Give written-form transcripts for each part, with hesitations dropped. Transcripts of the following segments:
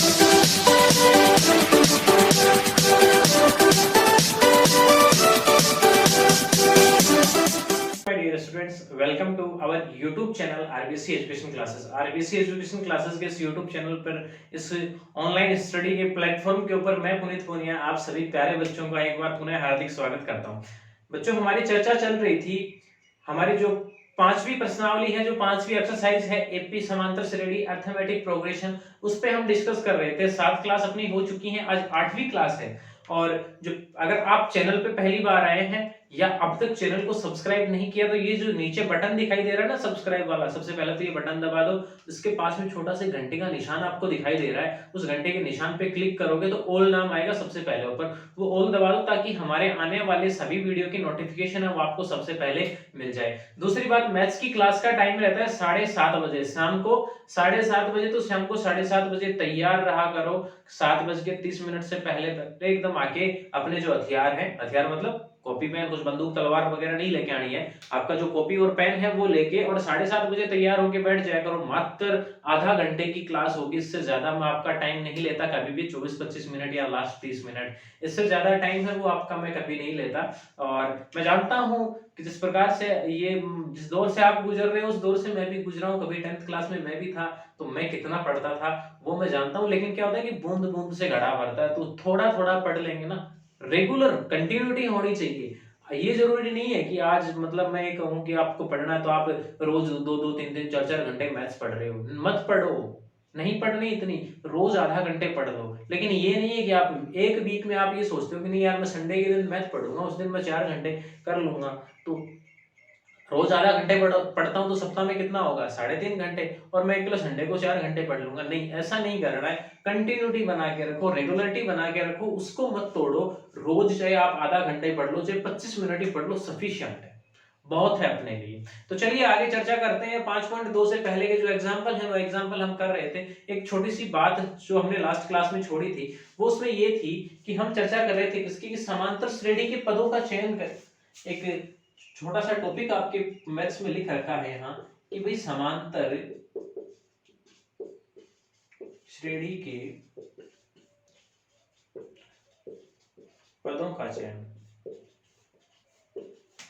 My dear students, welcome to our YouTube channel RBC Education Classes. RBC Education Classes के इस YouTube channel पर इस online study के platform के ऊपर मैं पुनीत पूनिया आप सभी प्यारे बच्चों का एक बार पुनः हार्दिक स्वागत करता हूं। बच्चों, हमारी चर्चा चल रही थी, हमारी जो पांचवी प्रश्नावली है, जो पांचवी एक्सरसाइज है एपी समांतर श्रेणी अर्थमेटिक प्रोग्रेशन, उस पे हम डिस्कस कर रहे थे। 7 क्लास अपनी हो चुकी हैं, आज 8वीं क्लास है। और जो अगर आप चैनल पे पहली बार आए हैं या अब तक चैनल को सब्सक्राइब नहीं किया, तो ये जो नीचे बटन दिखाई दे रहा है ना सब्सक्राइब वाला, सबसे पहले तो ये बटन दबा दो। इसके पास में छोटा सा घंटे का निशान आपको दिखाई दे रहा है, उस घंटे के निशान पे क्लिक करोगे तो ऑल नाम आएगा सबसे पहले ऊपर, वो ऑल दबा दो ताकि हमारे आने वाले सभी वीडियो की नोटिफिकेशन है वो आपको सबसे पहले मिल जाए। दूसरी बात, मैथ्स की क्लास का टाइम रहता है 7:30 बजे शाम को, 7:30 बजे। तो शाम को 7:30 बजे तैयार रहा करो, 7:30 से पहले तक एकदम आके अपने जो हथियार है, हथियार मतलब कॉपी पेन, कुछ बंदूक तलवार वगैरह नहीं लेके आनी है, आपका जो कॉपी और पेन है वो लेके और 7:30 बजे तैयार होके बैठ जाया करो। मात्र आधा घंटे की क्लास होगी, इससे ज्यादा मैं आपका टाइम नहीं लेता कभी भी, 24-25 मिनट या लास्ट 30 मिनट, इससे ज्यादा टाइम है वो आपका मैं कभी नहीं लेता। और मैं जानता हूँ कि जिस प्रकार से ये जिस दौर से आप गुजर रहे हो उस दौर से मैं भी गुजरा हूँ, कभी 10th क्लास में मैं भी था, तो मैं कितना पढ़ता था वो मैं जानता हूँ। लेकिन क्या होता है कि बूंद बूंद से घड़ा भरता है, तो थोड़ा थोड़ा पढ़ लेंगे ना, रेगुलर कंटिन्यूटी होनी चाहिए। ये जरूरी नहीं है कि आज मतलब मैं ये कहूं कि आपको पढ़ना है तो आप रोज 2-2, 3-3, 4-4 घंटे मैथ्स पढ़ रहे हो, मत पढ़ो। नहीं पढ़नी इतनी, रोज आधा घंटे पढ़ लो। लेकिन ये नहीं है कि आप एक वीक में आप ये सोचते हो कि नहीं यार मैं संडे के दिन मैथ पढ़ूंगा, उस दिन मैं 4 घंटे कर लूंगा। तो रोज आधा घंटे पढ़ता हूं तो सप्ताह में कितना होगा, 3.5 घंटे, और मैं अगले संडे को 4 घंटे पढ़ लूंगा। नहीं, ऐसा नहीं करना है। कंटिन्यूटी बना के रखो, रेगुलरिटी बना के रखो, उसको मत तोड़ो। रोज चाहे आप आधा घंटे पढ़ लो, चाहे 25 मिनट ही पढ़ लो, सफिशिएंट है, बहुत है अपने लिए। तो चलिए आगे चर्चा करते हैं। 5.2 से पहले के जो एग्जाम्पल है वो एग्जाम्पल हम कर रहे थे। एक छोटी सी बात जो हमने लास्ट क्लास में छोड़ी थी वो उसमें ये थी कि हम चर्चा कर रहे थे किसकी, कि समांतर श्रेणी के पदों का चयन कर। एक छोटा सा टॉपिक आपके मैथ्स में लिख रखा है यहाँ कि भाई समांतर श्रेणी के पदों का चयन।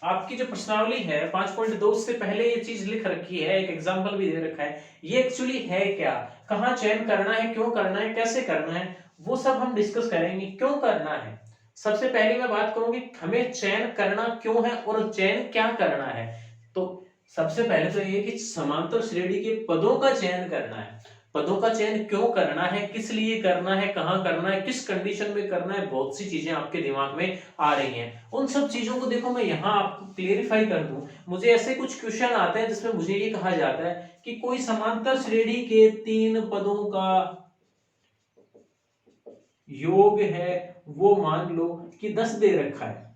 आपकी जो प्रश्नावली है 5.2 से पहले ये चीज लिख रखी है, एक एग्जांपल भी दे रखा है। ये एक्चुअली है क्या, कहाँ चयन करना है, क्यों करना है, कैसे करना है, वो सब हम डिस्कस करेंगे। क्यों करना है, सबसे पहले मैं बात करूंगी हमें चयन करना क्यों है और चयन क्या करना है। तो सबसे पहले तो ये कि समांतर श्रेणी के पदों का चयन करना है। पदों का चयन क्यों करना है, किस लिए करना है, कहां करना है, किस कंडीशन में करना है, बहुत सी चीजें आपके दिमाग में आ रही हैं। उन सब चीजों को देखो मैं यहां आपको क्लेरिफाई कर दूं। मुझे ऐसे कुछ क्वेश्चन आते हैं जिसमें मुझे ये कहा जाता है कि कोई समांतर श्रेणी के 3 पदों का योग है, वो मान लो कि 10 दे रखा है।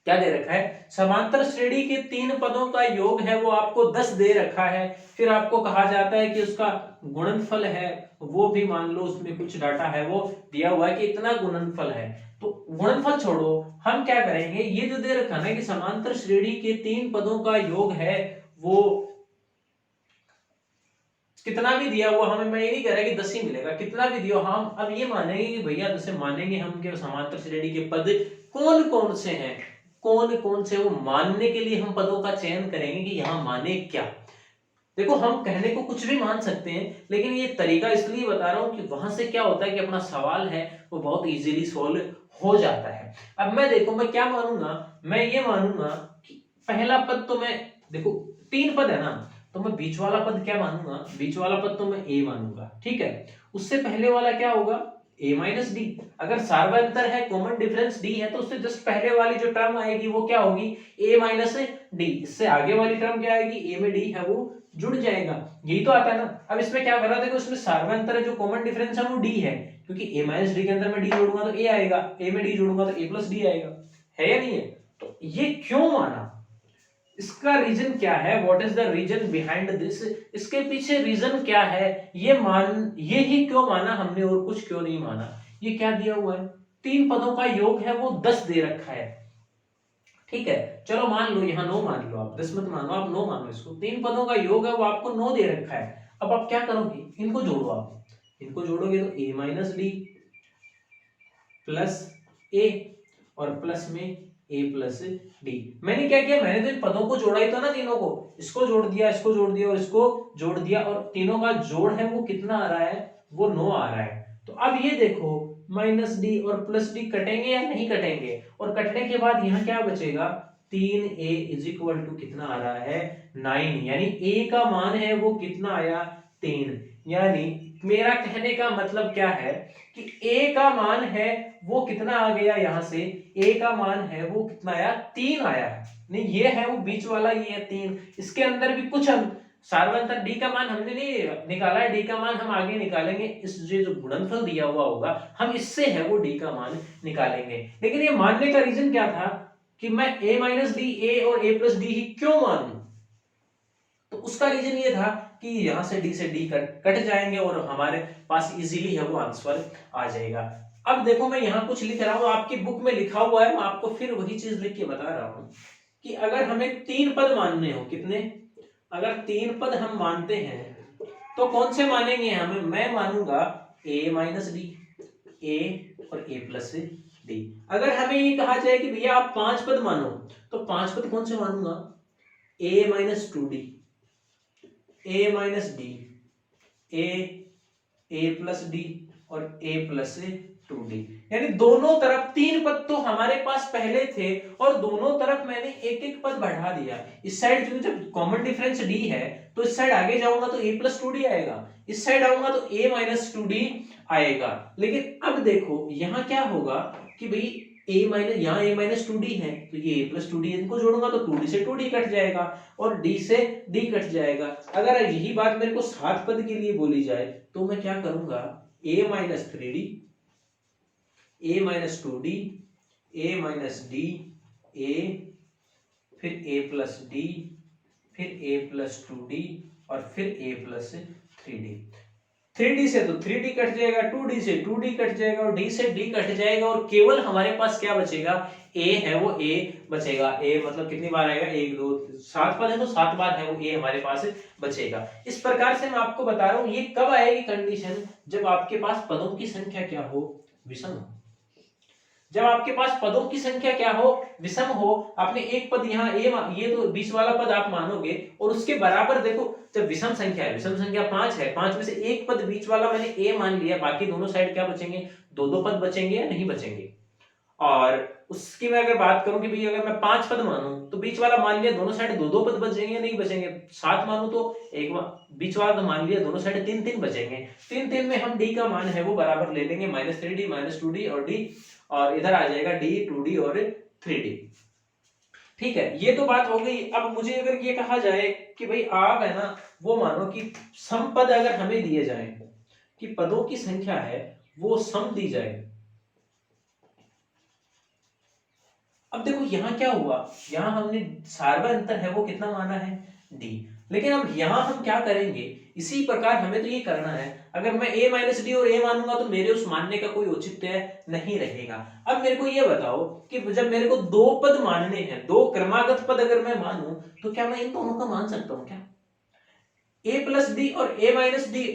क्या दे रखा है, समांतर श्रेणी के 3 पदों का योग है वो आपको 10 दे रखा है। फिर आपको कहा जाता है कि उसका गुणनफल है, वो भी मान लो उसमें कुछ डाटा है वो दिया हुआ है कि इतना गुणनफल है। तो गुणनफल छोड़ो, हम क्या करेंगे, ये जो दे रखा है कि समांतर श्रेणी के 3 पदों का योग है वो कितना भी दिया हुआ, हमें मैं ये नहीं कह रहा कि 10 ही मिलेगा, कितना भी दिया हम अब ये मानेंगे कि भैया जैसे मानेंगे हम कि समांतर श्रेणी के पद कौन कौन से हैं, कौन कौन से, वो मानने के लिए हम पदों का चयन करेंगे कि यहां माने क्या। देखो हम कहने को कुछ भी मान सकते हैं, लेकिन ये तरीका इसलिए बता रहा हूं कि वहां से क्या होता है कि अपना सवाल है वो बहुत इजीली सोल्व हो जाता है। अब मैं देखो मैं क्या मानूंगा, मैं ये मानूंगा कि पहला पद तो मैं देखो 3 पद है ना, तो मैं बीच वाला पद क्या मानूंगा, बीच वाला पद तो मैं ए मानूंगा, ठीक है। उससे पहले वाला क्या होगा, ए माइनस डी। अगर सार्वंतर है, कॉमन डिफरेंस डी है, तो उससे जस्ट पहले वाली जो टर्म आएगी वो क्या होगी, ए माइनस डी। इससे आगे वाली टर्म क्या आएगी, ए में डी है वो जुड़ जाएगा, यही तो आता है ना। अब इसमें क्या कर रहा, देखो इसमें सार्वंतर है, जो कॉमन डिफरेंस है वो डी है, क्योंकि ए माइनस डी के अंदर मैं डी जोड़ूंगा तो ए आएगा, ए में डी जोड़ूंगा तो ए प्लस डी आएगा, है या नहीं है। तो ये क्यों माना, इसका रीजन क्या है, what is the reason behind this, इसके पीछे रीजन क्या है, ये ही क्यों माना हमने और कुछ क्यों नहीं माना। ये क्या दिया हुआ है, 3 पदों का योग है वो 10 दे रखा है, ठीक है। चलो मान लो यहाँ 9 मान लो, आप 10 मत मानो, आप 9 मानो इसको। 3 पदों का योग है वो आपको 9 दे रखा है। अब आप क्या करोगे, इनको जोड़ो, आप इनको जोड़ोगे तो a minus D plus a और प्लस में a प्लस डी। मैंने क्या किया, मैंने तो इन पदों को जोड़ा ही था ना, तीनों को, इसको जोड़ दिया, इसको जोड़ दिया और इसको जोड़ दिया, और तीनों का जोड़ है वो कितना आ रहा है, वो 9 आ रहा है। तो अब ये देखो माइनस डी और प्लस डी कटेंगे या नहीं कटेंगे, और कटने के बाद यहाँ क्या बचेगा, 3a इज इक्वल टू कितना आ रहा है 9, यानी a का मान है वो कितना आया 3। यानी मेरा कहने का मतलब क्या है कि a का मान है वो कितना आ गया, यहां से a का मान है वो कितना आया 3 आया है। नहीं ये है वो बीच वाला, ये है 3, इसके अंदर भी कुछ हम सार्वंतर d का मान हमने नहीं निकाला है, d का मान हम आगे निकालेंगे, इस जो गुणनफल दिया हुआ होगा हम इससे है वो d का मान निकालेंगे। लेकिन ये मानने का रीजन क्या था कि मैं a माइनस डी ए और a प्लस डी ही क्यों मानूं, तो उसका रीजन ये था कि यहां से d से d कट जाएंगे और हमारे पास इजीली है वो आंसर आ जाएगा। अब देखो मैं यहां कुछ लिख रहा हूं, आपकी बुक में लिखा हुआ है, मैं आपको फिर वही चीज लिख के बता रहा हूं कि अगर हमें 3 पद मानने हो, कितने, अगर 3 पद हम मानते हैं तो कौन से मानेंगे हमें, मैं मानूंगा a माइनस डी, a और a प्लस डी। अगर हमें ये कहा जाए कि भैया आप 5 पद मानो, तो 5 पद कौन से मानूंगा, a minus two D, a minus D, a plus D और a प्लस टू डी। यानी दोनों तरफ 3 पद तो हमारे पास पहले थे और दोनों तरफ मैंने एक एक पद बढ़ा दिया। इस साइड क्योंकि जब कॉमन डिफरेंस d है तो इस साइड आगे जाऊंगा तो a प्लस टू डी आएगा, इस साइड आऊंगा तो a माइनस टू डी आएगा। लेकिन अब देखो यहाँ क्या होगा कि भाई a माइनस, यहाँ a माइनस टू डी है तो ये a प्लस टू डी, इनको जोड़ूंगा तो 2d से 2d कट जाएगा और d से d कट जाएगा। अगर यही बात मेरे को 7 पद के लिए बोली जाए तो मैं क्या करूंगा, a minus three D, a minus two D, a minus D, a, फिर a प्लस डी, फिर a प्लस टू डी और फिर a plus three D. 3d से तो 3d कट जाएगा, 2d से 2d कट जाएगा और d से d कट जाएगा और केवल हमारे पास क्या बचेगा, a है वो a बचेगा। a मतलब कितनी बार आएगा, 1 2 7 पद है तो 7 बार है वो a हमारे पास बचेगा। इस प्रकार से मैं आपको बता रहा हूं ये कब आएगी कंडीशन, जब आपके पास पदों की संख्या क्या हो, विषम हो। जब आपके पास पदों की संख्या क्या हो, विषम हो। आपने एक पद यहाँ a, ये तो बीच वाला पद आप मानोगे और उसके बराबर देखो जब विषम संख्या है, विषम संख्या 5 है, 5 में से एक पद बीच वाला मैंने a मान लिया, बाकी दोनों साइड क्या बचेंगे, दो दो पद बचेंगे या नहीं बचेंगे। और उसकी मैं अगर बात करूं कि भाई अगर मैं 5 पद मानूं तो बीच वाला मान लिया दोनों साइड दो दो पद बचेंगे या नहीं बचेंगे। 7 मानूं तो एक बीच वाला तो मान लिया दोनों साइड 3 3 बचेंगे। 3 3 में हम d का मान है वो बराबर ले लेंगे, -3d, -2d और d, और इधर आ जाएगा d, 2d और 3d। ठीक है, ये तो बात हो गई। अब मुझे अगर ये कहा जाए कि भाई आप है ना वो मानो कि सम पद अगर हमें दिए जाए कि पदों की संख्या है वो सम दी जाए। अब देखो यहाँ क्या हुआ, यहाँ हमने सार्वंतर है वो कितना माना है d, लेकिन अब यहाँ हम क्या करेंगे, इसी प्रकार हमें तो ये करना है। अगर मैं a माइनस डी और a मानूंगा तो मेरे उस मानने का कोई औचित्य नहीं रहेगा। अब मेरे को ये बताओ कि जब मेरे को दो पद मानने हैं, दो क्रमागत पद अगर मैं मानूं तो क्या मैं इन दोनों का मान सकता हूं क्या, a प्लस डी और a माइनस डी।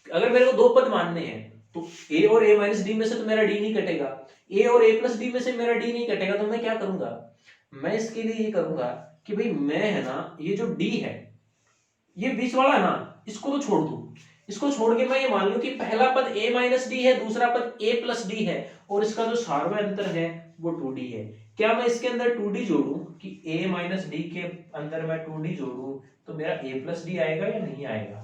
अगर मेरे को दो पद मानने हैं तो a और a माइनस डी में से तो मेरा d नहीं कटेगा, a और a प्लस डी में से मेरा d नहीं कटेगा, तो मैं क्या करूंगा, मैं इसके लिए ये करूंगा कि भाई मैं है ना ये जो d है ये बीच वाला है ना इसको तो छोड़ दूं, इसको छोड़ के मैं ये मान लूं कि पहला पद a माइनस डी है, दूसरा पद a प्लस डी है और इसका जो सार्वंतर है वो 2d है। क्या मैं इसके अंदर 2d जोड़ूं कि a माइनस डी के अंदर मैं 2d जोड़ूं तो मेरा a प्लस डी आएगा या नहीं आएगा।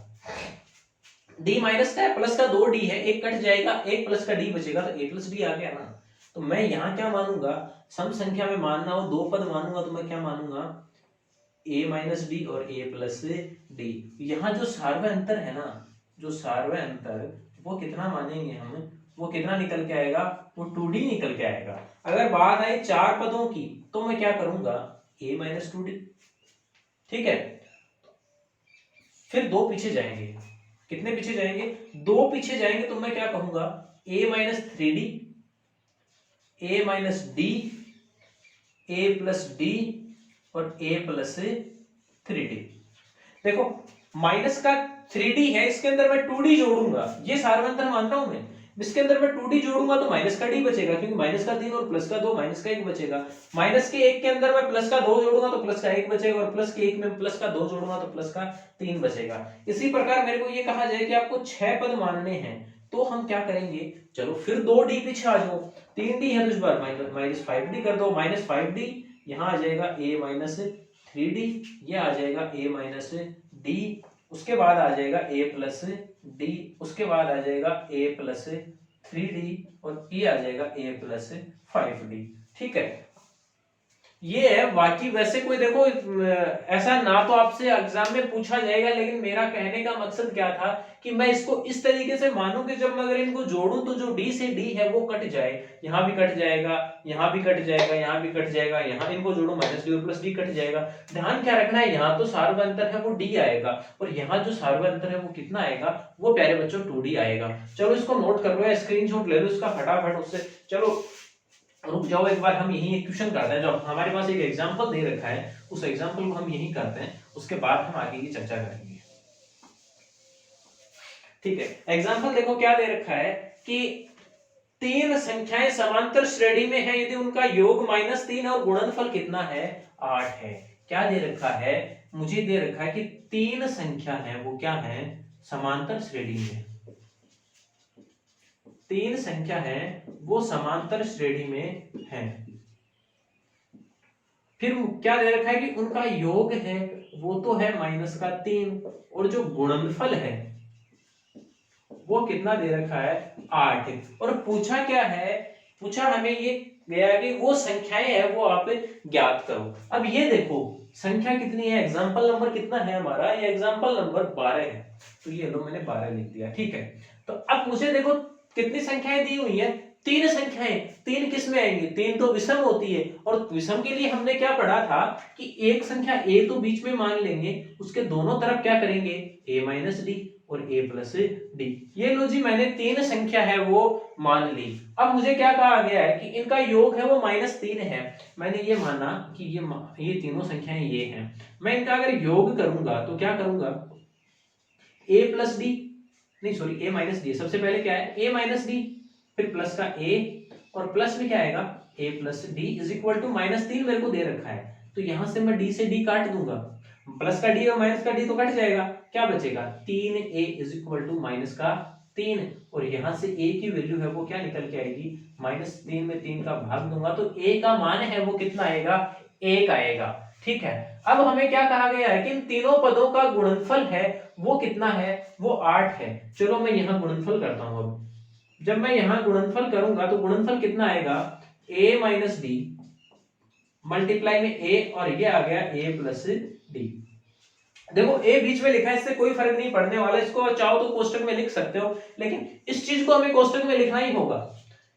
d माइनस का है, प्लस का 2d है, एक कट जाएगा, एक प्लस का d बचेगा तो a प्लस डी आ गया ना। तो मैं यहाँ क्या मानूंगा, सम संख्या में मानना हो दो पद मानूंगा तो मैं क्या मानूंगा, a माइनस डी और a प्लस डी। यहाँ जो सार्वंतर है ना, जो सार्वंतर वो कितना मानेंगे हम, वो कितना निकल के आएगा, वो 2d निकल के आएगा। अगर बात आई चार पदों की तो मैं क्या करूंगा, a माइनस 2d। ठीक है, फिर दो पीछे जाएंगे, कितने पीछे जाएंगे, दो पीछे जाएंगे तो मैं क्या कहूंगा, a minus three D, a minus D, a plus D और a प्लस थ्री डी। देखो माइनस का 3D है, इसके अंदर मैं 2D जोड़ूंगा, ये सार्वंतर मानता हूं मैं। इसके अंदर मैं 2D जोड़ूंगा तो माइनस का d बचेगा, क्योंकि माइनस का 3 और प्लस का 2, माइनस का 1 बचेगा। माइनस के 1 के अंदर मैं प्लस का 2 जोड़ूंगा तो प्लस का 1 बचेगा, और प्लस के 1 में प्लस का 2 जोड़ूंगा तो प्लस का 3 बचेगा। इसी प्रकार मेरे को ये कहा जाए कि आपको 6 पद मानने हैं, तो हम क्या करेंगे, चलो फिर 2d पीछे आ जाओ, 3d है तो इस बार माइनस 5d कर दो, माइनस 5d यहाँ आ जाएगा a माइनस 3d, ये आ जाएगा a माइनस d, उसके बाद आ जाएगा a प्लस d, उसके बाद आ जाएगा a प्लस 3d, और ये आ जाएगा a प्लस 5d। ठीक है, ये है। बाकी वैसे कोई देखो ऐसा ना तो आपसे एग्जाम में पूछा जाएगा, लेकिन मेरा कहने का मकसद क्या था कि मैं इसको इस तरीके से मानूं कि जब मैं अगर इनको जोड़ूं तो जो d से d है वो कट जाए, यहाँ भी कट जाएगा, यहाँ भी कट जाएगा, यहाँ भी कट जाएगा, यहाँ इनको जोड़ो माइनस डी और प्लस डी कट जाएगा। ध्यान क्या रखना है, यहाँ तो सार्व अंतर है वो d आएगा, और यहाँ जो सार्व अंतर है वो कितना आएगा, वो प्यारे बच्चों 2d आएगा। चलो इसको नोट कर लो या स्क्रीनशॉट ले लो इसका फटाफट उससे। चलो रुक जाओ, एक बार हम यही एक क्वेश्चन करते हैं, जो हमारे पास एक एग्जांपल दे रखा है उस एग्जांपल को हम यही करते हैं, उसके बाद हम आगे की चर्चा करेंगे। ठीक है, एग्जांपल देखो क्या दे रखा है कि 3 संख्याएं समांतर श्रेणी में हैं, यदि उनका योग -3 और गुणनफल कितना है, 8 है। क्या दे रखा है, मुझे दे रखा है कि 3 संख्या है वो क्या है, समांतर श्रेणी में। 3 संख्या है वो समांतर श्रेणी में है। फिर क्या दे रखा है कि उनका योग है वो तो है -3, और जो गुणनफल है वो कितना दे रखा है, 8। और पूछा क्या है, पूछा हमें ये गया कि वो संख्याएं है वो आप ज्ञात करो। अब ये देखो संख्या कितनी है, एग्जाम्पल नंबर कितना है हमारा, ये एग्जाम्पल नंबर 12 है, तो ये लो मैंने 12 लिख दिया। ठीक है, तो अब मुझे देखो कितनी संख्याएं दी हुई है, 3 संख्याएं। 3 किस में आएंगी, 3 तो विषम होती है, और विषम के लिए हमने क्या पढ़ा था कि एक संख्या a तो बीच में मान लेंगे, उसके दोनों तरफ क्या करेंगे, a माइनस डी और a प्लस डी। ये लो जी, मैंने 3 संख्या है वो मान ली। अब मुझे क्या कहा गया है कि इनका योग है वो -3 है। मैंने ये माना कि ये तीनों संख्याएं ये हैं, मैं इनका अगर योग करूंगा तो क्या करूंगा, a प्लस डी, नहीं सॉरी a माइनस डी, सबसे पहले क्या है a माइनस डी, फिर प्लस का a, और प्लस में क्या आएगा a plus D is equal to -3 मेरे को दे रखा है, तो यहां से मैं d से d काट दूंगा, प्लस का d और माइनस का d तो कट जाएगा, क्या बचेगा 3a इज इक्वल टू -3, और यहां से a की वैल्यू है वो क्या निकल के आएगी, -3 में 3 का भाग दूंगा तो a का मान है वो कितना आएगा, 1 आएगा। ठीक है, अब हमें क्या कहा गया है कि इन तीनों पदों का गुणनफल है वो कितना है, वो 8 है। चलो मैं यहां गुणनफल करता हूं। अब जब मैं यहां गुणनफल करूंगा तो गुणनफल कितना आएगा, a माइनस डी मल्टीप्लाई में a, और ये आ गया a प्लस डी। देखो a बीच में लिखा है, इससे कोई फर्क नहीं पड़ने वाला, इसको चाहो तो कोष्टक में लिख सकते हो, लेकिन इस चीज को हमें कोष्टक में लिखना ही होगा।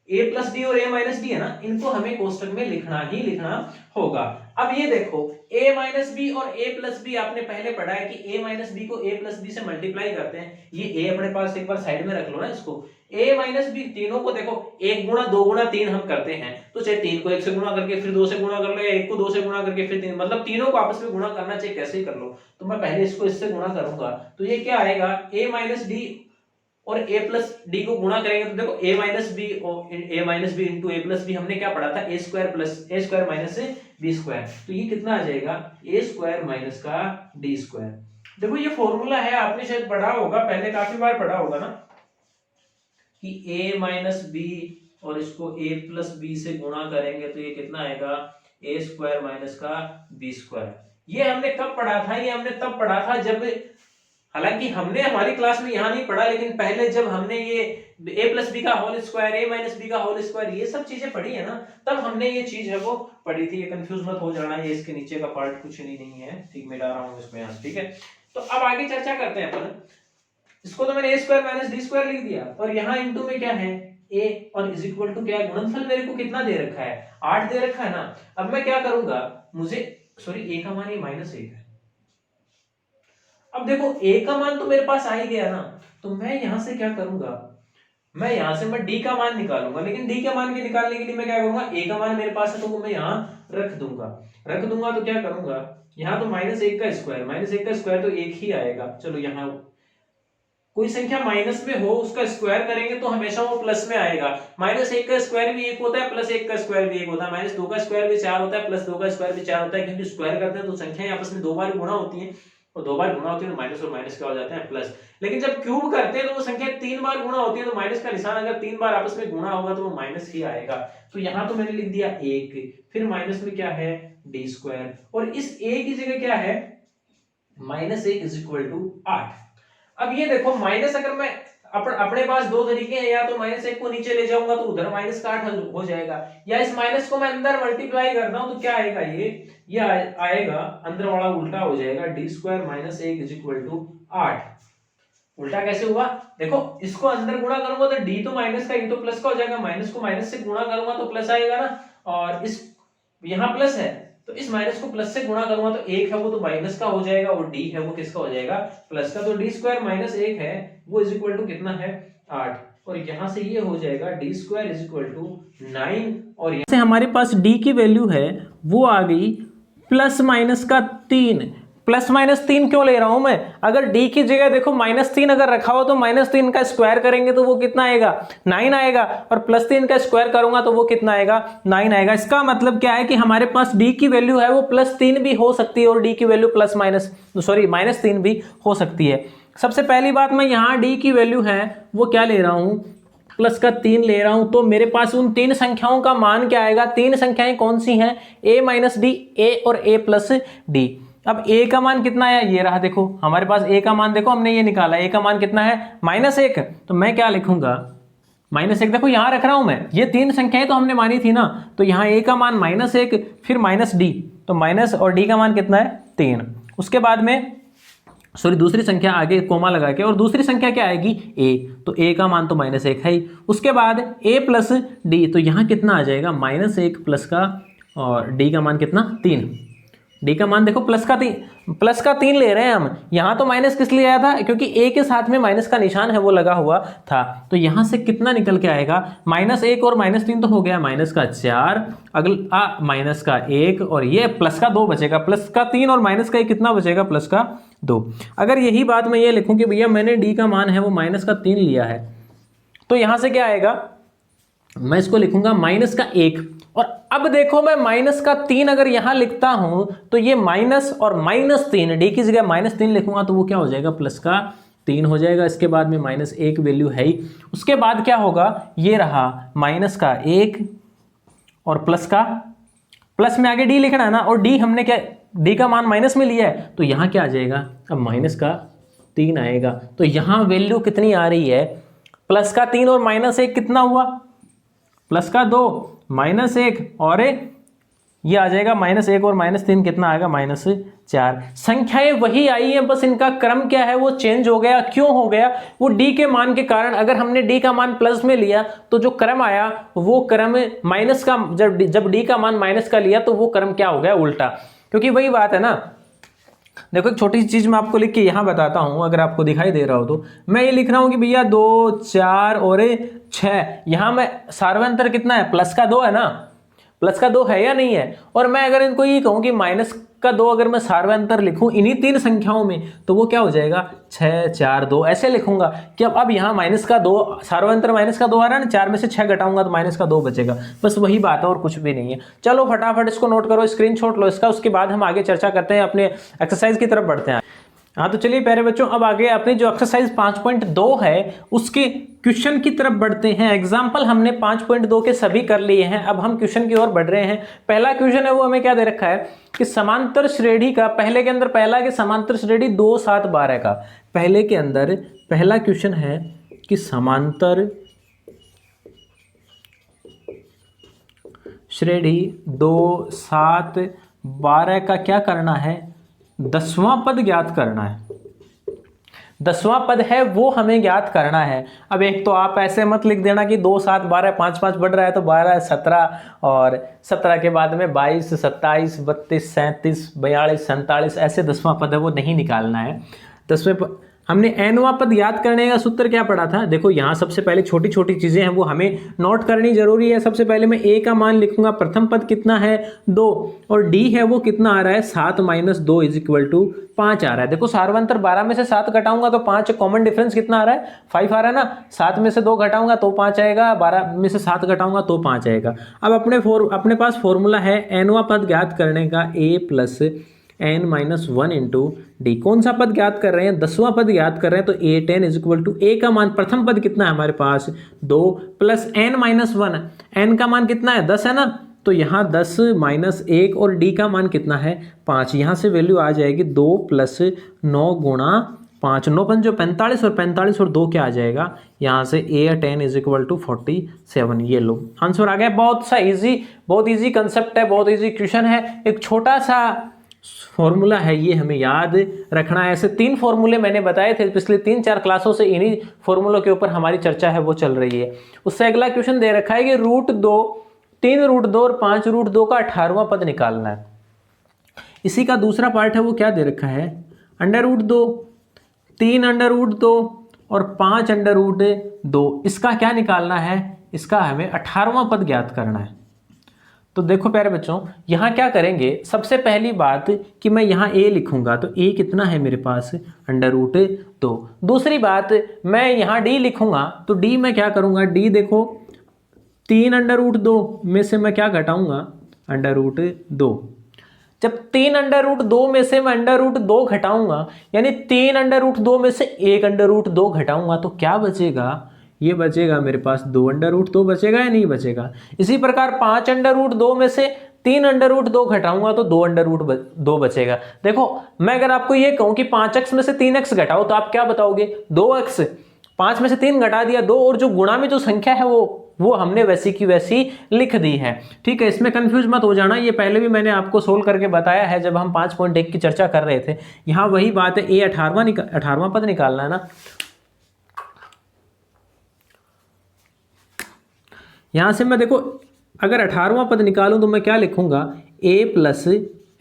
a प्लस डी और a माइनस डी है ना, इनको हमें कोष्टक में लिखना ही लिखना होगा। अब ये देखो a माइनस बी और a प्लस बी आपने पहले पढ़ा है कि a माइनस बी को a प्लस बी से मल्टीप्लाई करते हैं। ये a अपने पास एक बार साइड में रख लो ना, इसको a माइनस बी तीनों को देखो 1 गुणा 2 गुणा 3 हम करते हैं, तो चाहे 3 को 1 से गुणा करके फिर 2 से गुणा कर लो, या 1 को 2 से गुणा करके फिर 3, मतलब तीनों को आपस में गुणा करना चाहे कैसे ही कर लो। तो मैं पहले इसको इससे गुणा करूंगा, तो ये क्या आएगा, a माइनस डी और a प्लस डी को गुणा करेंगे तो देखो a माइनस बी और a minus b into a plus b, हमने क्या पढ़ा था, a square plus a square minus b square, तो ये कितना आ जाएगा a स्क्वायर माइनस का d स्क्वायर। देखो ये फॉर्मूला है, आपने शायद पढ़ा होगा, पहले काफी बार पढ़ा होगा ना, कि a माइनस बी और इसको a प्लस बी से गुणा करेंगे तो ये कितना आएगा, a स्क्वायर माइनस का b स्क्वायर। ये हमने कब पढ़ा था, ये हमने तब पढ़ा था जब, हालांकि हमने हमारी क्लास में यहाँ नहीं पढ़ा, लेकिन पहले जब हमने ये a प्लस बी का whole square, a minus b का होल स्क्वायर, ये सब चीजें पढ़ी है ना, तब हमने ये चीज है वो पढ़ी थी। ये कंफ्यूज मत हो जाना, ये इसके नीचे का पार्ट कुछ नहीं है, ठीक मिला रहा हूँ इसमें यहाँ, ठीक है। तो अब आगे चर्चा करते हैं अपन। इसको तो मैंने a square minus D square लिख दिया, और यहाँ इंटू में क्या है a, और इज इक्वल टू क्या है, गुणनफल मेरे को कितना दे रखा है, 8 दे रखा है ना। अब मैं क्या करूंगा, मुझे सॉरी a का मान ये -1 है। अब देखो a का मान तो मेरे पास आ ही गया ना, तो मैं यहां से क्या करूंगा, मैं यहां से मैं d का मान निकालूंगा, लेकिन d का मान के निकालने के लिए मैं क्या करूंगा, a का मान मेरे पास है तो वो मैं यहां रख दूंगा तो क्या करूंगा, यहां तो -1 का स्क्वायर, -1 का स्क्वायर तो 1 ही आएगा। चलो यहाँ कोई संख्या माइनस में हो उसका स्क्वायर करेंगे तो हमेशा वो प्लस में आएगा। -1 का स्क्वायर भी 1 होता है, +1 का स्क्वायर भी 1 होता है, -2 का स्क्वायर भी 4 होता है, +2 का स्क्वायर भी 4 होता है, क्योंकि स्क्वायर करते हैं तो संख्याएं आपस में 2 बार गुणा होती हैं, और 2 बार गुणा होती है तो माइनस और माइनस क्या हो जाते हैं प्लस। लेकिन जब क्यूब करते हैं तो वो संख्या 3 बार गुणा होती है, तो माइनस का निशान अगर 3 बार आपस में गुणा होगा तो वो माइनस ही आएगा। तो यहाँ तो मैंने लिख दिया 1, फिर माइनस में क्या है d², और इस a की जगह क्या है -1 = 8। अब ये देखो माइनस, अगर मैं अपने पास दो तरीके हैं, या तो -1 को नीचे ले जाऊंगा तो उधर -8 हो जाएगा, या इस माइनस को मैं अंदर मल्टीप्लाई करता हूं तो क्या आएगा, ये आएगा अंदर वाला उल्टा हो जाएगा, d² -1 = 8। उल्टा कैसे हुआ, देखो इसको अंदर गुणा करूंगा तो d तो माइनस का, ये तो प्लस का हो जाएगा, माइनस को माइनस से गुणा करूंगा तो प्लस आएगा ना, और इस यहाँ प्लस है तो इस माइनस को प्लस से गुणा करूंगा तो 1 है वो तो माइनस का हो जाएगा, और d है वो किसका हो जाएगा प्लस का। तो d² -1 है वो इक्वल टू कितना है 8, और यहां से ये हो जाएगा d² = 9, और यहां से हमारे पास d की वैल्यू है वो आ गई +-3। +-3 क्यों ले रहा हूं मैं, अगर d की जगह देखो -3 अगर रखा हो तो -3 का स्क्वायर करेंगे तो वो कितना आएगा 9 आएगा, और +3 का स्क्वायर करूंगा तो वो कितना आएगा 9 आएगा। इसका मतलब क्या है कि हमारे पास d की वैल्यू है वो +3 भी हो सकती है, और d की वैल्यू -3 भी हो सकती है। सबसे पहली बात, मैं यहाँ d की वैल्यू है वो क्या ले रहा हूँ +3 ले रहा हूं, तो मेरे पास उन तीन संख्याओं का मान क्या आएगा, तीन संख्याएं कौन सी हैं, a - d, a और a + d। अब a का मान कितना है, ये रहा, देखो हमारे पास a का मान, देखो हमने ये निकाला, a का मान कितना है -1, तो मैं क्या लिखूंगा -1, देखो यहां रख रहा हूं मैं, ये तीन संख्याएं तो हमने मानी थी ना, तो यहाँ a का मान -1, फिर -d, तो माइनस और d का मान कितना है 3। उसके बाद में दूसरी संख्या आगे कोमा लगा के, और दूसरी संख्या क्या आएगी a, तो a का मान तो -1 है ही। उसके बाद a + d, तो यहाँ कितना आ जाएगा -1 प्लस का, और d का मान कितना 3, d का मान देखो प्लस का 3 ले रहे हैं हम। यहाँ तो माइनस किस लिए आया था, क्योंकि a के साथ में माइनस का निशान है वो लगा हुआ था, तो यहाँ से कितना निकल के आएगा -1 और -3 तो हो गया -4, अगला -1, और ये +2 बचेगा, +3 और -1 कितना बचेगा +2। अगर यही बात मैं ये लिखूं कि भैया मैंने d का मान है वो -3 लिया है, तो यहाँ से क्या आएगा, मैं इसको लिखूंगा -1, और अब देखो मैं -3 अगर यहां लिखता हूं तो ये माइनस और -3, d की जगह -3 लिखूंगा तो वो क्या हो जाएगा +3 हो जाएगा। इसके बाद में -1 वैल्यू है ही, उसके बाद क्या होगा, ये रहा -1 और प्लस में आगे d लिखना है ना, और d हमने क्या, d का मान माइनस में लिया है, तो यहाँ क्या आ जाएगा, अब -3 आएगा। तो यहाँ वैल्यू कितनी आ रही है, +3 और -1 कितना हुआ, +2 -1, और ये आ जाएगा -1 और -3 कितना आएगा -4। संख्याएं वही आई हैं, बस इनका क्रम क्या है वो चेंज हो गया। क्यों हो गया, वो d के मान के कारण। अगर हमने d का मान प्लस में लिया तो जो क्रम आया वो क्रम माइनस का, जब d का मान माइनस का लिया तो वो क्रम क्या हो गया उल्टा। क्योंकि वही बात है ना, देखो एक छोटी सी चीज मैं आपको लिख के यहाँ बताता हूँ, अगर आपको दिखाई दे रहा हो तो मैं ये लिख रहा हूँ कि भैया 2, 4 और 6, यहाँ मैं सार्वंतर कितना है, +2 है ना, +2 है या नहीं है। और मैं अगर इनको ये कहूँ कि -2 अगर मैं सार्वंतर लिखूँ इन्हीं तीन संख्याओं में, तो वो क्या हो जाएगा 6, 4, 2 ऐसे लिखूंगा कि अब यहाँ -2 सार्वंतर -2 आ रहा है ना, 4 में से 6 घटाऊंगा तो -2 बचेगा। बस वही बात है और कुछ भी नहीं है। चलो फटाफट इसको नोट करो, स्क्रीनशॉट लो इसका, उसके बाद हम आगे चर्चा करते हैं, अपने एक्सरसाइज की तरफ बढ़ते हैं। हाँ तो चलिए प्यारे बच्चों, अब आगे अपनी जो एक्सरसाइज 5.2 है उसके क्वेश्चन की तरफ बढ़ते हैं। एग्जाम्पल हमने 5.2 के सभी कर लिए हैं, अब हम क्वेश्चन की ओर बढ़ रहे हैं। पहला क्वेश्चन है वो हमें क्या दे रखा है कि समांतर श्रेणी का, पहले के अंदर पहला कि समांतर श्रेणी 2, 7, 12 का, पहले के अंदर पहला क्वेश्चन है कि समांतर श्रेणी 2, 7, 12 का क्या करना है, 10वां पद ज्ञात करना है। 10वां पद है वो हमें ज्ञात करना है। अब एक तो आप ऐसे मत लिख देना कि 2, 7, 12 5 5 बढ़ रहा है तो 12, 17 और 17 के बाद में 22, 27, 32, 37, 42, 47 ऐसे 10वां पद है वो नहीं निकालना है। हमने nवां पद याद करने का सूत्र क्या पढ़ा था? देखो यहाँ सबसे पहले छोटी छोटी चीजें हैं वो हमें नोट करनी जरूरी है। सबसे पहले मैं a का मान लिखूंगा, प्रथम पद कितना है 2, और d है वो कितना आ रहा है 7 - 2 = 5 आ रहा है। देखो सार्वंतर 12 में से 7 घटाऊंगा तो 5, कॉमन डिफरेंस कितना आ रहा है 5 आ रहा है ना। 7 में से 2 घटाऊंगा तो 5 आएगा, 12 में से 7 घटाऊंगा तो 5 आएगा। अब अपने पास फॉर्मूला है nवां पद ज्ञात करने का, a + n - 1 × d। कौन सा पद ज्ञात कर रहे हैं? 10वां पद ज्ञात कर रहे हैं। तो a10 = a का मान, प्रथम पद कितना है हमारे पास 2 + n - 1, n का मान कितना है 10 है ना, तो यहाँ 10 - 1 और d का मान कितना है 5। यहाँ से वैल्यू आ जाएगी 2 + 9 × 5, 9 5 45, और 45 और 2 क्या आ जाएगा यहाँ से a10 = 47। ये लो आंसर आ गया। बहुत ईजी कंसेप्ट है, बहुत ईजी क्वेश्चन है। एक छोटा सा फॉर्मूला है, ये हमें याद रखना है। ऐसे 3 फॉर्मूले मैंने बताए थे पिछले 3-4 क्लासों से, इन्हीं फॉर्मूलों के ऊपर हमारी चर्चा है वो चल रही है। उससे अगला क्वेश्चन दे रखा है कि √2, 3 √2 और 5 √2 का 18वां पद निकालना है। इसी का दूसरा पार्ट है वो क्या दे रखा है √2, 3 √2 और 5 √2। इसका क्या निकालना है? इसका हमें 18वां पद ज्ञात करना है। तो देखो प्यारे बच्चों, यहाँ क्या करेंगे, सबसे पहली बात कि मैं यहाँ a लिखूंगा तो a कितना है मेरे पास √2। दूसरी बात मैं यहाँ d लिखूंगा तो d मैं क्या करूँगा, d देखो 3 √2 में से मैं क्या घटाऊंगा √2। जब 3 √2 में से मैं √2 घटाऊंगा, यानी 3 √2 में से 1 √2 घटाऊंगा तो क्या बचेगा, ये बचेगा मेरे पास 2 √2 बचेगा या नहीं बचेगा। इसी प्रकार 5 √2 में से 3 √2 घटाऊंगा तो 2 √2 बचेगा। देखो मैं अगर आपको ये कहूं कि 5x में से 3x घटाओ तो आप क्या बताओगे 2x। 5 में से 3 घटा दिया 2, और जो गुणा में जो संख्या है वो हमने वैसी की वैसी लिख दी है। ठीक है, इसमें कंफ्यूज मत हो जाना, ये पहले भी मैंने आपको सोल्व करके बताया है जब हम 5.1 की चर्चा कर रहे थे। यहाँ वही बात है, a 18वां पद निकालना है ना। यहाँ से मैं देखो अगर 18वां पद निकालूं तो मैं क्या लिखूंगा a +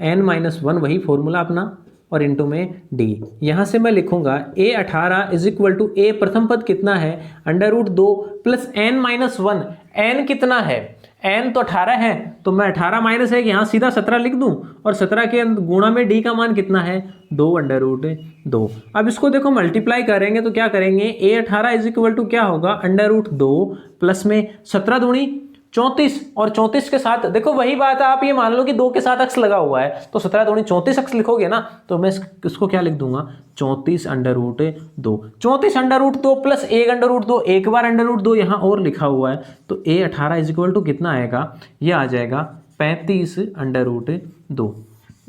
n - 1, वही फॉर्मूला अपना, और इंटू में d। यहाँ से मैं लिखूंगा a18 = a, प्रथम पद कितना है √2 + n - 1। n कितना है, n तो 18 है, तो मैं 18 - 1 यहाँ सीधा 17 लिख दूं, और 17 के गुणा में d का मान कितना है 2 √2। अब इसको देखो मल्टीप्लाई करेंगे तो क्या करेंगे, a18 = क्या होगा √2 प्लस में 17 दूनी 34, और 34 के साथ देखो वही बात है, आप ये मान लो कि 2 के साथ अक्स लगा हुआ है तो 17 दूनी 34 अक्स लिखोगे ना, तो मैं इसको क्या लिख दूंगा 34 √2। 34 √2 प्लस 1 √2, एक बार √2 यहाँ और लिखा हुआ है, तो a18 = कितना आएगा, ये आ जाएगा 35 √2।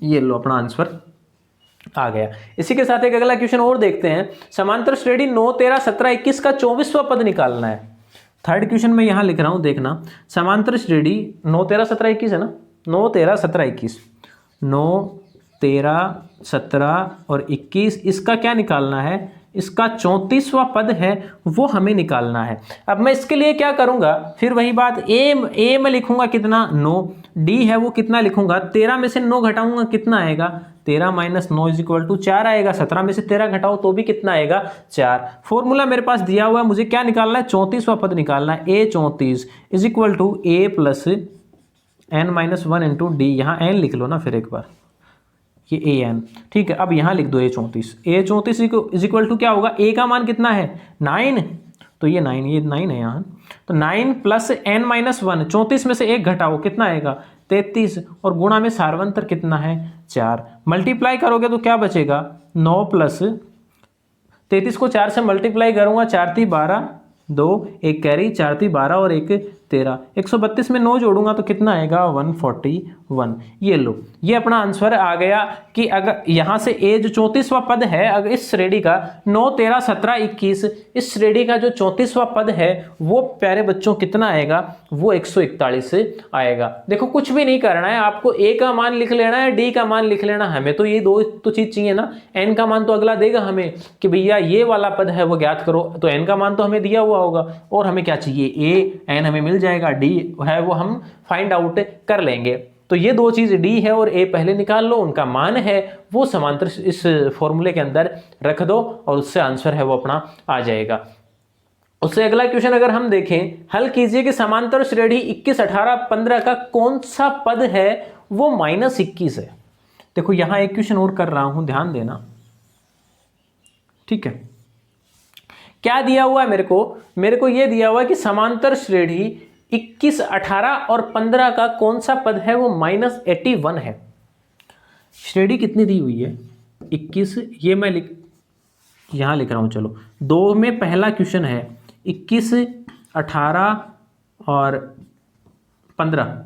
ये लो अपना आंसर आ गया। इसी के साथ एक अगला क्वेश्चन और देखते हैं। समांतर श्रेणी 9 13 17 21 का 24वां पद निकालना है। थर्ड क्वेश्चन मैं यहाँ लिख रहा हूँ, देखना। समांतर श्रेणी 9 13 17 21 है ना, 9 13 17 21, 9 13 17 और 21, इसका क्या निकालना है, इसका 34वां पद है वो हमें निकालना है। अब मैं इसके लिए क्या करूंगा, फिर वही बात, a में लिखूंगा कितना 9, d है वो कितना लिखूंगा, 13 में से 9 घटाऊंगा कितना आएगा 13 - 9 = 4 आएगा। 17 में से 13 घटाओ तो भी कितना आएगा 4। फॉर्मूला मेरे पास दिया हुआ है, मुझे क्या निकालना है 34वां पद निकालना है। a34 = a + n - 1 × d। यहाँ n लिख लो ना फिर एक बार, ये an, ठीक है। अब यहाँ लिख दो a34 = क्या होगा, a का मान कितना है 9, तो ये 9 है यहाँ, तो 9 + n - 1, 34 में से 1 घटाओ कितना आएगा 33, और गुणा में सार्वंतर कितना है 4। मल्टीप्लाई करोगे तो क्या बचेगा 9 + 33 को 4 से मल्टीप्लाई करूंगा, 4 × 12, 2 1 कैरी, 4 × 12 और 1 13, 132 में 9 जोड़ूंगा तो कितना आएगा 141। ये लो, ये अपना आंसर आ गया कि अगर यहाँ से a जो 34वां पद है, अगर इस श्रेणी का 9 13 17 21, इस श्रेणी का जो 34वां पद है वो प्यारे बच्चों कितना आएगा, वो 141 आएगा। देखो कुछ भी नहीं करना है आपको, a का मान लिख लेना है, d का मान लिख लेना है। हमें तो ये दो तो चीज चाहिए ना, n का मान तो अगला देगा हमें कि भैया ये वाला पद है वो ज्ञात करो, तो n का मान तो हमें दिया हुआ होगा, और हमें क्या चाहिए a, n हमें मिल जाएगा, d है वो हम फाइंड आउट कर लेंगे। तो तो ये दो चीज़ डी है और ए पहले निकाल लो, उनका मान है वो समांतर इस फॉर्मूले के अंदर रख दो और उससे आंसर है वो अपना आ जाएगा। उससे अगला क्वेश्चन अगर हम देखें, हल कीजिए कि समांतर श्रेणी 21, 18, 15 का कौन सा पद है वो -21 है। देखो यहां एक क्वेश्चन और कर रहा हूं, ध्यान देना, ठीक है। क्या दिया हुआ है मेरे को यह दिया हुआ है कि समांतर श्रेणी 21, 18 और 15 का कौन सा पद है वो -81 है। श्रेणी कितनी दी हुई है 21, ये मैं यहां लिख रहा हूं, चलो 2 में पहला क्वेश्चन है 21, 18 और 15,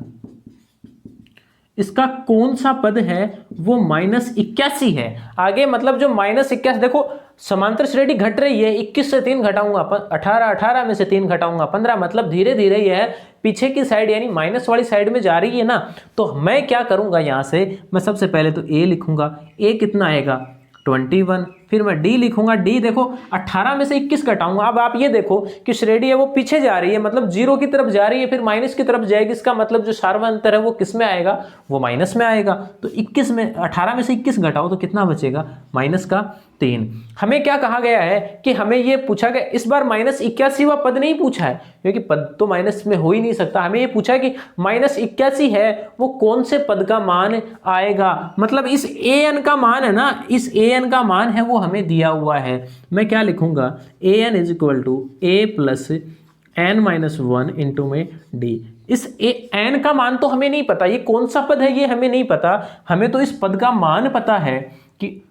इसका कौन सा पद है वो -81 है। आगे मतलब जो -81, देखो समांतर श्रेणी घट रही है, 21 से 3 घटाऊंगा 18, 18 में से 3 घटाऊंगा 15, मतलब धीरे धीरे यह पीछे की साइड यानी माइनस वाली साइड में जा रही है ना। तो मैं क्या करूंगा, यहां से मैं सबसे पहले तो ए लिखूंगा, ए कितना आएगा 21, फिर मैं डी लिखूंगा, डी देखो 18 में से 21 घटाऊंगा। अब आप ये देखो कि श्रेणी है वो पीछे जा रही है, मतलब 0 की तरफ जा रही है, फिर माइनस की तरफ जाएगी, इसका मतलब जो सार्वंतर है वो किस में आएगा, वो माइनस में आएगा। तो 21 में 18 में से 21 घटाओ तो कितना बचेगा, -3। हमें क्या कहा गया है कि हमें ये पूछा गया, इस बार -81वां पद नहीं पूछा है क्योंकि पद तो माइनस में हो ही नहीं सकता। हमें ये पूछा है कि -81 है वो कौन से पद का मान आएगा, मतलब इस an का मान है ना, इस an का मान है वो हमें दिया हुआ है। मैं क्या लिखूंगा, an is equal to a plus n-1 into में d। इस n का मान तो हमें नहीं पता, ये कौन सा पद है ये हमें नहीं पता, हमें तो इस पद का मान पता है कि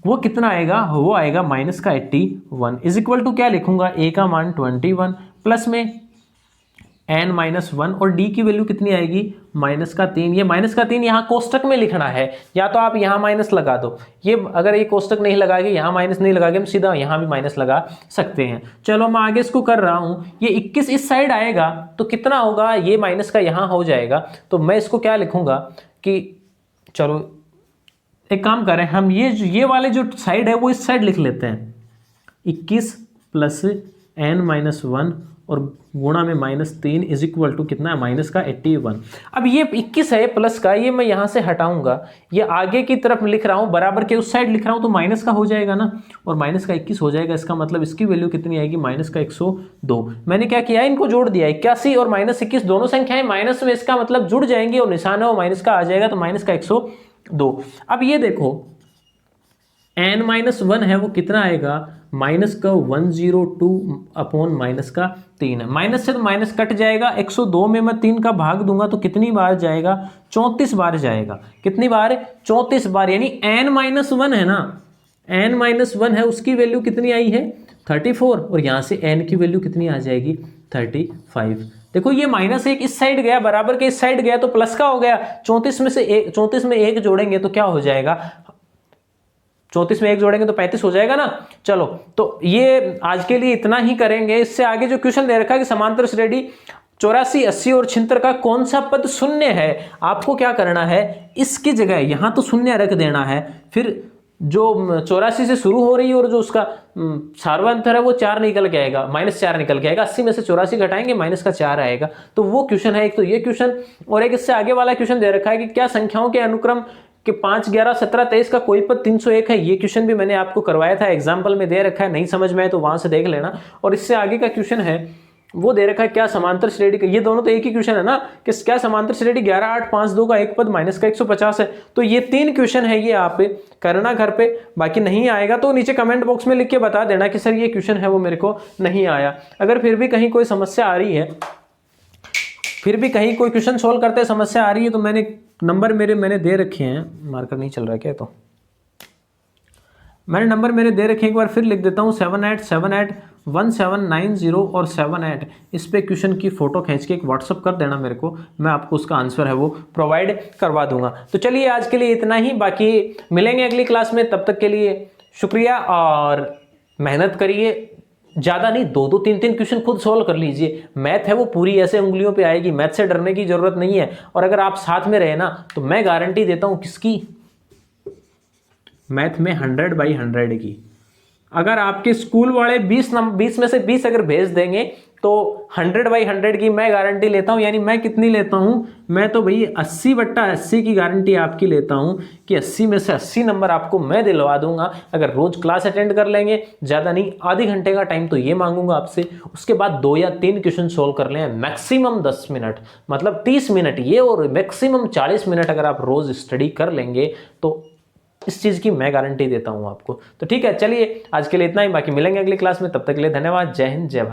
वो कितना आएगा, वो आएगा -81 इज इक्वल टू क्या लिखूंगा, a का मान 21 प्लस में n-1 और d की वैल्यू कितनी आएगी -3। ये -3 यहाँ कोष्टक में लिखना है, या तो आप यहाँ माइनस लगा दो, ये अगर ये कोष्टक नहीं लगाएंगे, यहाँ माइनस नहीं लगाएंगे, हम सीधा यहाँ भी माइनस लगा सकते हैं। चलो मैं आगे इसको कर रहा हूँ, ये 21 इस साइड आएगा तो कितना होगा, ये माइनस का यहाँ हो जाएगा। तो मैं इसको क्या लिखूंगा कि चलो एक काम करें हम, ये वाले जो साइड है वो इस साइड लिख लेते हैं, 21 प्लस n-1 और गुणा में -3 इज इक्वल टू कितना है, -81। अब ये 21 है प्लस का, ये मैं यहाँ से हटाऊंगा, ये आगे की तरफ लिख रहा हूँ, बराबर के उस साइड लिख रहा हूँ, तो माइनस का हो जाएगा ना, और -21 हो जाएगा। इसका मतलब इसकी वैल्यू कितनी आएगी, -102। मैंने क्या किया, इनको जोड़ दिया, 81 और -21 दोनों संख्याएं माइनस में, इसका मतलब जुड़ जाएंगी और निशान है वो माइनस का आ जाएगा, तो -102। अब ये देखो n-1 है वो कितना आएगा, -102 अपॉन -3 है, माइनस से तो माइनस कट जाएगा, 102 में मैं 3 का भाग दूंगा तो कितनी बार जाएगा, 34 बार जाएगा। कितनी बार, 34 बार, यानी n-1 है ना, n-1 है उसकी वैल्यू कितनी आई है 34, और यहां से n की वैल्यू कितनी आ जाएगी 35। देखो ये -1 इस साइड गया, बराबर के इस साइड गया तो प्लस का हो गया, 34 में 1 जोड़ेंगे तो क्या हो जाएगा, 34 में 1 जोड़ेंगे तो 35 हो जाएगा ना। चलो तो ये आज के लिए इतना ही करेंगे। इससे आगे जो क्वेश्चन दे रखा है कि समांतर श्रेणी 84, 80 और 76 का कौन सा पद शून्य है, आपको क्या करना है, इसकी जगह यहां तो शून्य रख देना है, फिर जो 84 से शुरू हो रही है और जो उसका सार्वंतर है वो 4 निकल के आएगा, -4 निकल के आएगा, 80 में से 84 घटाएंगे -4 आएगा। तो वो क्वेश्चन है एक, तो ये क्वेश्चन, और एक इससे आगे वाला क्वेश्चन दे रखा है कि क्या संख्याओं के अनुक्रम कि 5, 11, 17, 23 का कोई पद 301 है। ये क्वेश्चन भी मैंने आपको करवाया था, एग्जाम्पल में दे रखा है, नहीं समझ में आए तो वहां से देख लेना। और इससे आगे का क्वेश्चन है वो दे रखा है, क्या समांतर श्रेणी का, ये दोनों तो एक ही क्वेश्चन है ना, कि क्या समांतर श्रेणी 11, 8, 5, 2 का एक पद -150 है। तो ये 3 क्वेश्चन है, ये आप करना घर पे, बाकी नहीं आएगा तो नीचे कमेंट बॉक्स में लिख के बता देना कि सर ये क्वेश्चन है वो मेरे को नहीं आया। अगर फिर भी कहीं कोई समस्या आ रही है, फिर भी कहीं कोई क्वेश्चन सोल्व करते समस्या आ रही है, तो मैंने दे रखे हैं, मार्कर नहीं चल रहा क्या, तो मैंने नंबर दे रखे हैं, एक बार फिर लिख देता हूँ, 78781790 और 78। इस पे क्वेश्चन की फोटो खींच के एक व्हाट्सअप कर देना मेरे को, मैं आपको उसका आंसर है वो प्रोवाइड करवा दूंगा। तो चलिए आज के लिए इतना ही, बाकी मिलेंगे अगली क्लास में, तब तक के लिए शुक्रिया और मेहनत करिए, ज़्यादा नहीं, 2-2, 3-3 क्वेश्चन खुद सोल्व कर लीजिए। मैथ है वो पूरी ऐसे उंगलियों पे आएगी, मैथ से डरने की जरूरत नहीं है। और अगर आप साथ में रहे ना तो मैं गारंटी देता हूँ किसकी, मैथ में 100/100 की। अगर आपके स्कूल वाले 20 में से 20 अगर भेज देंगे तो 100/100 की मैं गारंटी लेता हूं। यानी मैं कितनी लेता हूं, मैं तो भाई 80/80 की गारंटी आपकी लेता हूं कि 80 में से 80 नंबर आपको मैं दिलवा दूंगा। अगर रोज क्लास अटेंड कर लेंगे, ज्यादा नहीं, आधे घंटे का टाइम तो ये मांगूंगा आपसे। उसके बाद 2 या 3 क्वेश्चन सोल्व कर लें, मैक्सिमम 10 मिनट, मतलब 30 मिनट ये, और मैक्सिमम 40 मिनट अगर आप रोज स्टडी कर लेंगे तो इस चीज की मैं गारंटी देता हूं आपको। तो ठीक है, चलिए आज के लिए इतना ही, बाकी मिलेंगे अगली क्लास में। तब तक के लिए धन्यवाद। जय हिंद, जय भारत।